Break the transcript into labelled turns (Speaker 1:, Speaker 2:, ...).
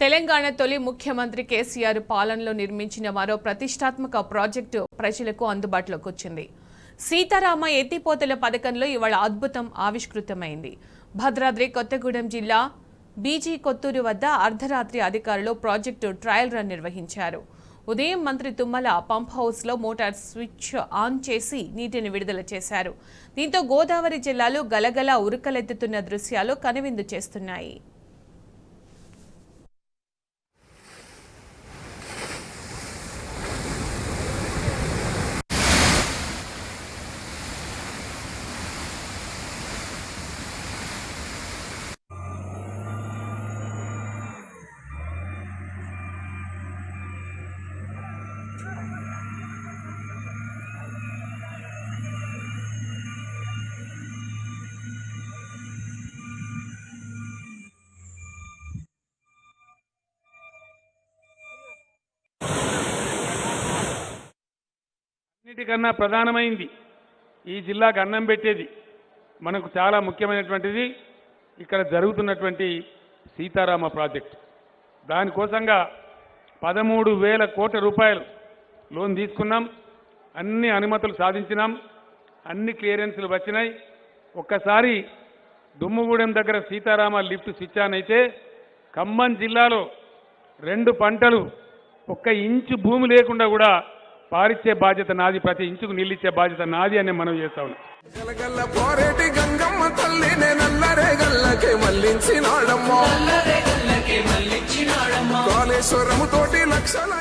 Speaker 1: తెలంగాణ తొలి ముఖ్యమంత్రి కేసీఆర్ పాలనలో నిర్మించిన మరో ప్రతిష్టాత్మక ప్రాజెక్టు ప్రజలకు అందుబాటులోకి వచ్చింది. సీతారామ ఎత్తిపోతల పథకంలో ఇవాళ అద్భుతం ఆవిష్కృతమైంది. భద్రాద్రి కొత్తగూడెం జిల్లా బీజీ కొత్తూరు వద్ద అర్ధరాత్రి అధికారులు ప్రాజెక్టు ట్రయల్ రన్ నిర్వహించారు. ఉదయం మంత్రి తుమ్మల పంప్ హౌస్లో మోటార్ స్విచ్ ఆన్ చేసి నీటిని విడుదల చేశారు. దీంతో గోదావరి జిల్లాలో గలగల ఉరుకలెత్తుతున్న దృశ్యాలు కనువిందు చేస్తున్నాయి.
Speaker 2: అన్నిటికన్నా ప్రధానమైంది ఈ జిల్లాకు అన్నం పెట్టేది మనకు చాలా ముఖ్యమైనటువంటిది ఇక్కడ జరుగుతున్నటువంటి సీతారామ ప్రాజెక్ట్. దానికోసంగా 13,000 కోట్ల రూపాయలు లోన్ తీసుకున్నాం. అన్ని అనుమతులు సాధించినాం. అన్ని క్లియరెన్స్లు వచ్చినాయి. ఒక్కసారి దుమ్ముగూడెం దగ్గర సీతారామ లిఫ్ట్ స్విచ్ ఆన్ అయితే ఖమ్మం జిల్లాలో 2 పంటలు 1 ఇంచు భూమి లేకుండా కూడా పారిచ్చే బాధ్యత నాది, ప్రతి ఇంచుకు నీళ్ళిచ్చే బాధ్యత నాది అని మనం చేస్తా ఉన్నాం.
Speaker 3: కాళేశ్వరము తోటి లక్షల